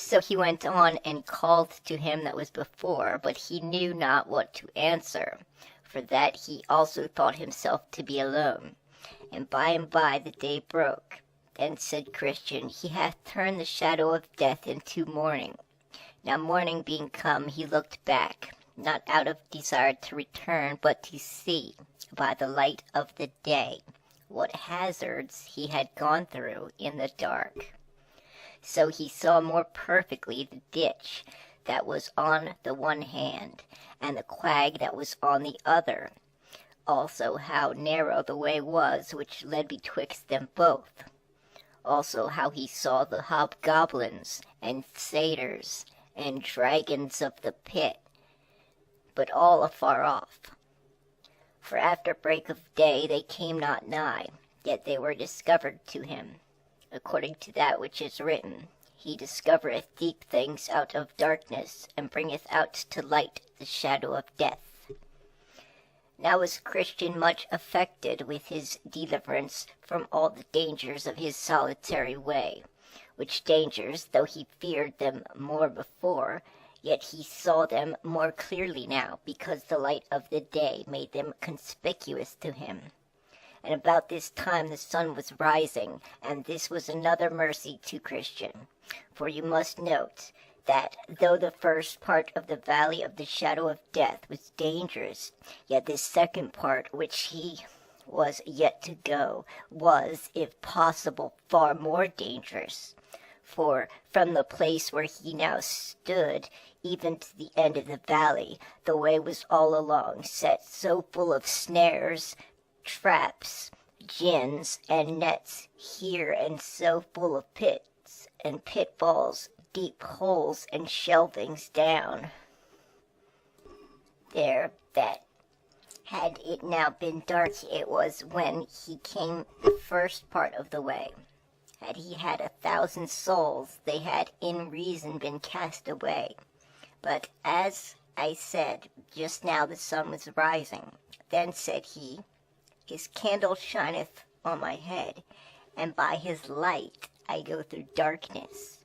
So he went on and called to him that was before, but he knew not what to answer, for that he also thought himself to be alone. And by the day broke. Then said Christian, He hath turned the shadow of death into morning. Now morning being come, he looked back, not out of desire to return, but to see, by the light of the day, what hazards he had gone through in the dark. So he saw more perfectly the ditch that was on the one hand, and the quag that was on the other, also how narrow the way was which led betwixt them both, also how he saw the hobgoblins and satyrs and dragons of the pit, but all afar off. For after break of day they came not nigh, yet they were discovered to him, according to that which is written, He discovereth deep things out of darkness, and bringeth out to light the shadow of death. Now was Christian much affected with his deliverance from all the dangers of his solitary way, which dangers, though he feared them more before, yet he saw them more clearly now, because the light of the day made them conspicuous to him. And about this time the sun was rising, and this was another mercy to Christian. For you must note that though the first part of the valley of the shadow of death was dangerous, yet this second part which he was yet to go was, if possible, far more dangerous. For from the place where he now stood, even to the end of the valley, the way was all along set so full of snares, traps, gins, and nets here, and so full of pits and pitfalls, deep holes and shelvings down there, that had it now been dark, it was when he came the first part of the way. Had he had 1,000 souls, they had in reason been cast away. But as I said, just now the sun was rising. Then said he, His candle shineth on my head, and by his light I go through darkness.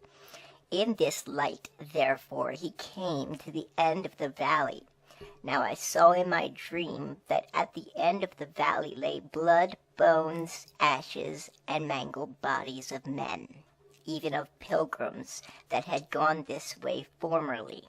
In this light, therefore, he came to the end of the valley. Now I saw in my dream that at the end of the valley lay blood, bones, ashes, and mangled bodies of men, even of pilgrims that had gone this way formerly.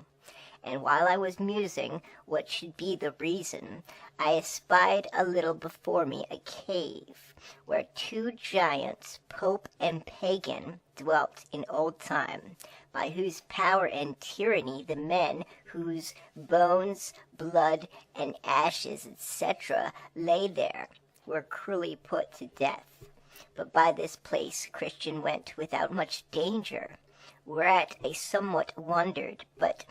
And while I was musing what should be the reason, I espied a little before me a cave, where 2 giants, Pope and Pagan, dwelt in old time, by whose power and tyranny the men whose bones, blood, and ashes, etc., lay there, were cruelly put to death. But by this place Christian went without much danger, whereat I somewhat wondered, but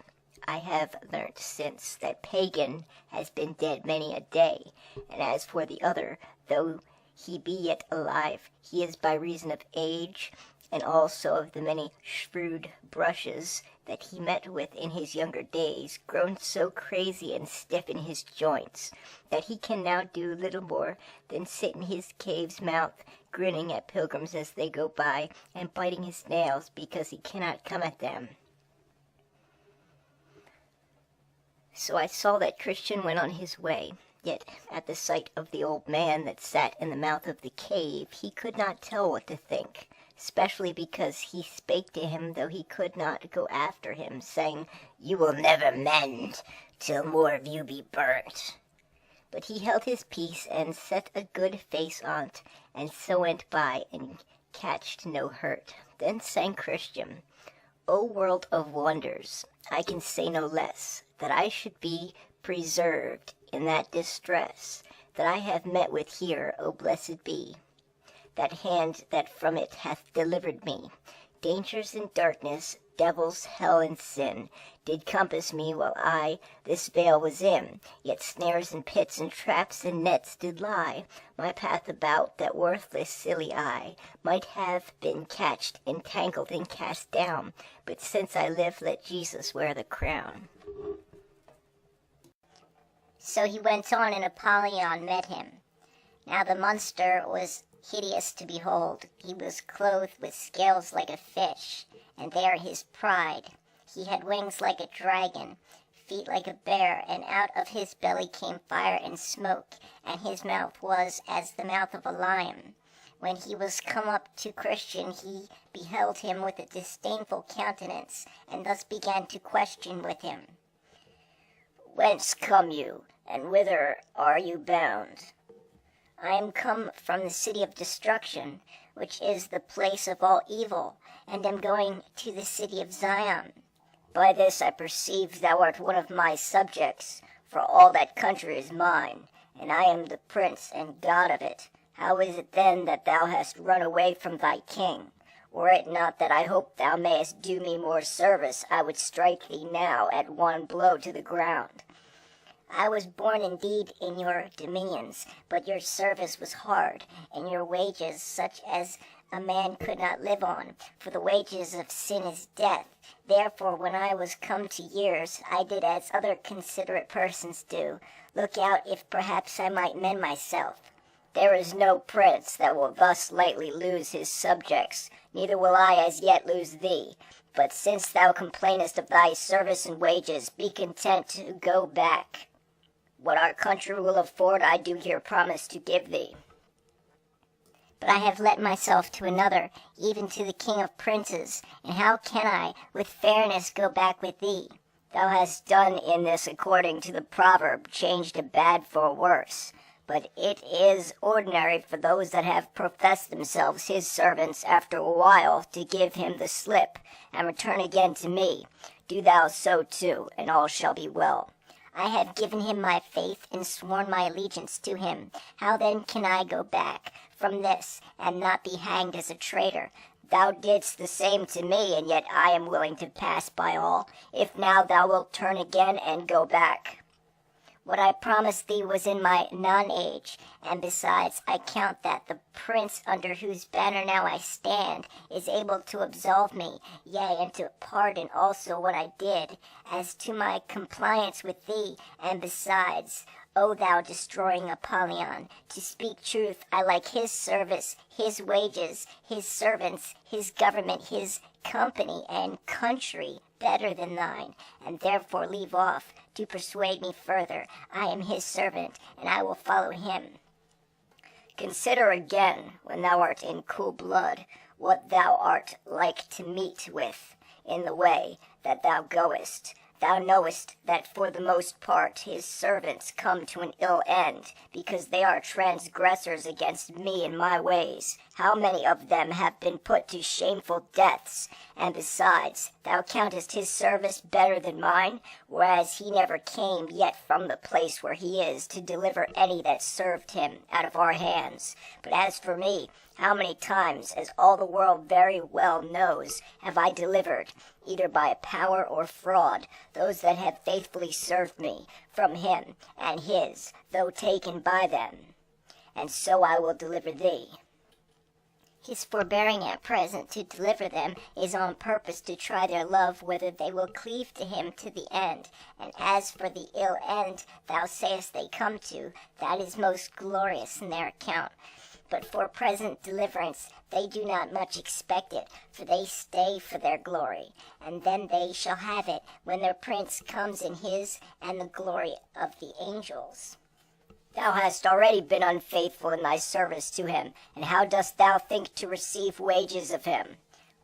I have learnt since that Pagan has been dead many a day, and as for the other, though he be yet alive, he is by reason of age, and also of the many shrewd brushes that he met with in his younger days, grown so crazy and stiff in his joints, that he can now do little more than sit in his cave's mouth, grinning at pilgrims as they go by, and biting his nails because he cannot come at them. So I saw that Christian went on his way, yet at the sight of the old man that sat in the mouth of the cave, he could not tell what to think, especially because he spake to him, though he could not go after him, saying, You will never mend till more of you be burnt. But he held his peace, and set a good face on't, and so went by, and catched no hurt. Then sang Christian, O world of wonders, I can say no less, that I should be preserved in that distress that I have met with here, O blessed be. That hand that from it hath delivered me, dangers and darkness, devils, hell, and sin, did compass me while I this vale was in, yet snares and pits and traps and nets did lie my path about, that worthless silly I might have been catched, entangled, and cast down, but since I live, let Jesus wear the crown. So he went on, and Apollyon met him. Now the monster was hideous to behold. He was clothed with scales like a fish, and there his pride. He had wings like a dragon, feet like a bear, and out of his belly came fire and smoke, and his mouth was as the mouth of a lion. When he was come up to Christian, he beheld him with a disdainful countenance, and thus began to question with him. Whence come you, and whither are you bound? I am come from the city of destruction, which is the place of all evil, and am going to the city of Zion. By this I perceive thou art one of my subjects, for all that country is mine, and I am the prince and god of it. How is it then that thou hast run away from thy king? Were it not that I hope thou mayest do me more service, I would strike thee now at one blow to the ground. I was born indeed in your dominions, but your service was hard, and your wages such as a man could not live on, for the wages of sin is death. Therefore, when I was come to years, I did as other considerate persons do, look out if perhaps I might mend myself. There is no prince that will thus lightly lose his subjects, neither will I as yet lose thee. But since thou complainest of thy service and wages, be content to go back. What our country will afford, I do here promise to give thee. But I have let myself to another, even to the king of princes, and how can I with fairness go back with thee? Thou hast done in this according to the proverb, changed a bad for worse. But it is ordinary for those that have professed themselves his servants after a while to give him the slip, and return again to me. Do thou so too, and all shall be well. I have given him my faith and sworn my allegiance to him. How then can I go back from this, and not be hanged as a traitor? Thou didst the same to me, and yet I am willing to pass by all, if now thou wilt turn again and go back. What I promised thee was in my non-age, and besides I count that the prince under whose banner now I stand is able to absolve me, yea, and to pardon also what I did, as to my compliance with thee, and besides, O thou destroying Apollyon, to speak truth, I like his service, his wages, his servants, his government, his company and country better than thine, and therefore leave off to persuade me further. I am his servant, and I will follow him. Consider again, when thou art in cool blood, what thou art like to meet with in the way that thou goest. Thou knowest that for the most part his servants come to an ill end, because they are transgressors against me and my ways. How many of them have been put to shameful deaths? And besides, thou countest his service better than mine, whereas he never came yet from the place where he is to deliver any that served him out of our hands. But as for me, how many times, as all the world very well knows, have I delivered, either by power or fraud, those that have faithfully served me, from him and his, though taken by them. And so I will deliver thee. His forbearing at present to deliver them is on purpose to try their love, whether they will cleave to him to the end. And as for the ill end thou sayest they come to, that is most glorious in their account. But for present deliverance they do not much expect it, for they stay for their glory. And then they shall have it, when their prince comes in his and the glory of the angels. Thou hast already been unfaithful in thy service to him, and how dost thou think to receive wages of him?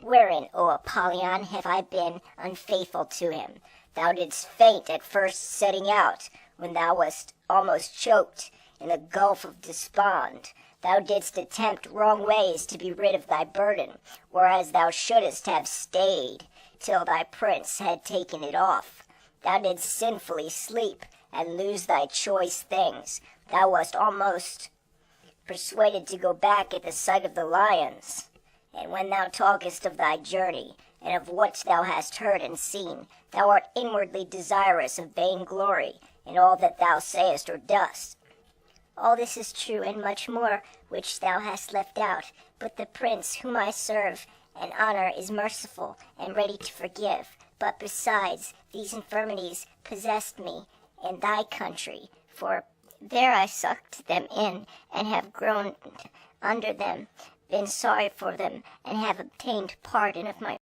Wherein, O Apollyon, have I been unfaithful to him? Thou didst faint at first setting out, when thou wast almost choked in the gulf of despond. Thou didst attempt wrong ways to be rid of thy burden, whereas thou shouldest have stayed till thy prince had taken it off. Thou didst sinfully sleep and lose thy choice things. Thou wast almost persuaded to go back at the sight of the lions. And when thou talkest of thy journey, and of what thou hast heard and seen, thou art inwardly desirous of vain glory in all that thou sayest or dost. All this is true, and much more, which thou hast left out. But the prince whom I serve and honor is merciful and ready to forgive. But besides, these infirmities possessed me in thy country, for there I sucked them in, and have groaned under them, been sorry for them, and have obtained pardon of my